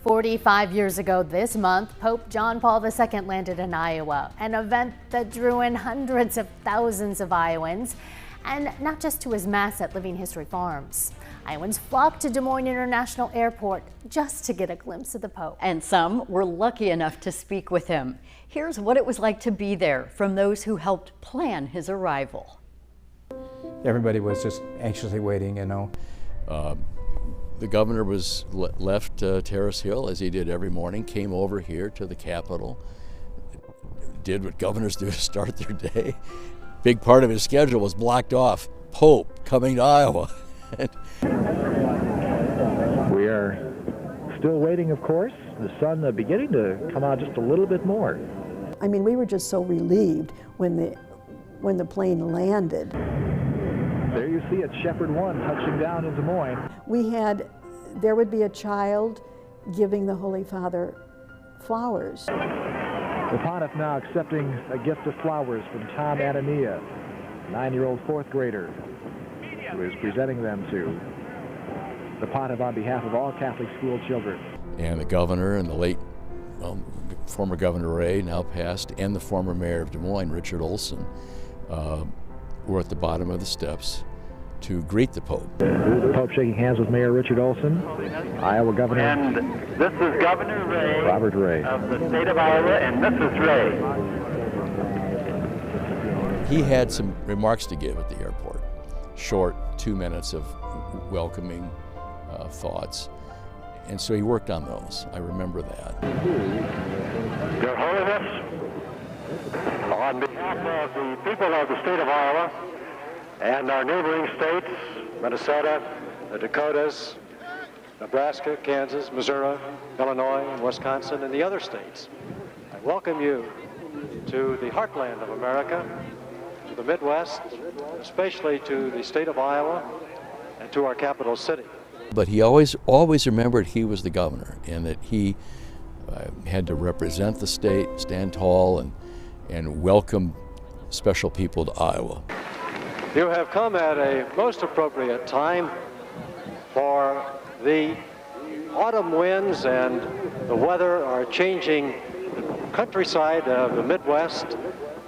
45 years ago this month, Pope John Paul II landed in Iowa, an event that drew in hundreds of thousands of Iowans, and not just to his mass at Living History Farms. Iowans flocked to Des Moines International Airport just to get a glimpse of the Pope. And some were lucky enough to speak with him. Here's what it was like to be there from those who helped plan his arrival. Everybody was just anxiously waiting, you know. The governor was left Terrace Hill, as he did every morning, came over here to the Capitol, did what governors do to start their day. Big part of his schedule was blocked off. Pope coming to Iowa. We are still waiting, of course. The sun beginning to come out just a little bit more. I mean, we were just so relieved when the plane landed. There you see it, Shepherd 1 touching down in Des Moines. There would be a child giving the Holy Father flowers. The Pontiff now accepting a gift of flowers from Tom Anania, 9-year-old fourth grader, who is presenting them to the Pontiff on behalf of all Catholic school children. And the governor and the late former Governor Ray, now passed, and the former mayor of Des Moines, Richard Olson, were at the bottom of the steps to greet the Pope. The Pope shaking hands with Mayor Richard Olson, Iowa Governor. And this is Governor Ray, Robert Ray, of the state of Iowa, and Mrs. Ray. He had some remarks to give at the airport. Short 2 minutes of welcoming thoughts. And so he worked on those. I remember that. Your Holiness, on behalf of the people of the state of Iowa and our neighboring states, Minnesota, the Dakotas, Nebraska, Kansas, Missouri, Illinois, and Wisconsin, and the other states, I welcome you to the heartland of America, to the Midwest, especially to the state of Iowa, and to our capital city. But he always remembered he was the governor and that he had to represent the state, stand tall, and welcome special people to Iowa. You have come at a most appropriate time, for the autumn winds and the weather are changing the countryside of the Midwest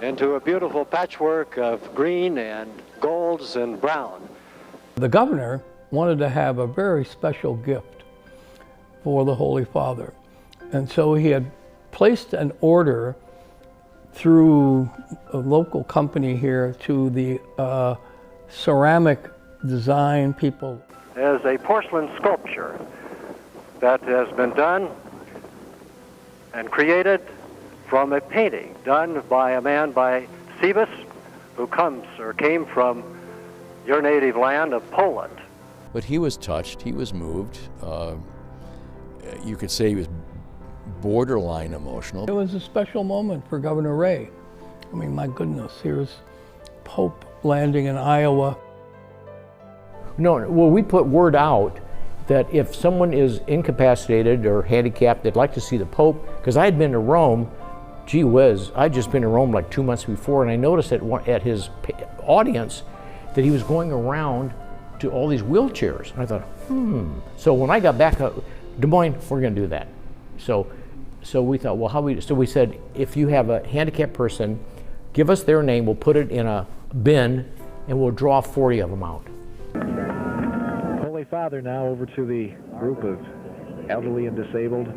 into a beautiful patchwork of green and golds and brown. The governor wanted to have a very special gift for the Holy Father. And so he had placed an order through a local company here to the ceramic design people. As a porcelain sculpture that has been done and created from a painting done by a man by Sivas, who came from your native land of Poland. But he was touched, he was moved. You could say he was borderline emotional. It was a special moment for Governor Ray. I mean, my goodness, here's Pope landing in Iowa. No, well, we put word out that if someone is incapacitated or handicapped, they'd like to see the Pope, because I had been to Rome, gee whiz, I'd just been to Rome like 2 months before, and I noticed at his audience that he was going around to all these wheelchairs. And I thought, So when I got back to Des Moines, we're gonna do that. So we thought, well, so we said, if you have a handicapped person, give us their name, we'll put it in a bin, and we'll draw 40 of them out. Holy Father now over to the group of elderly and disabled.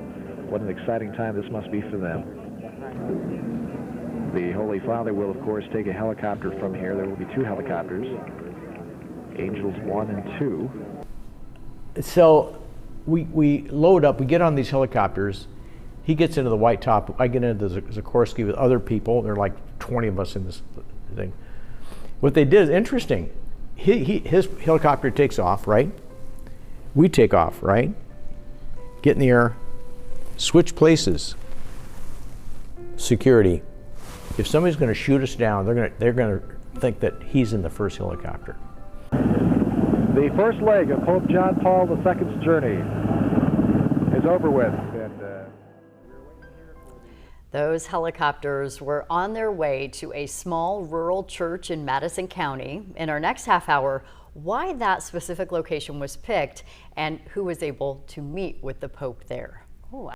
What an exciting time this must be for them. The Holy Father will, of course, take a helicopter from here. There will be 2 helicopters, Angels 1 and 2. So we load up, we get on these helicopters, he gets into the White Top, I get into the Sikorsky with other people, there are like 20 of us in this thing. What they did is interesting. His helicopter takes off, right? We take off, right? Get in the air, switch places. Security. If somebody's going to shoot us down, they're going to think that he's in the first helicopter. The first leg of Pope John Paul II's journey is over with. Those helicopters were on their way to a small rural church in Madison County. In our next half hour, why that specific location was picked and who was able to meet with the Pope there. Ooh,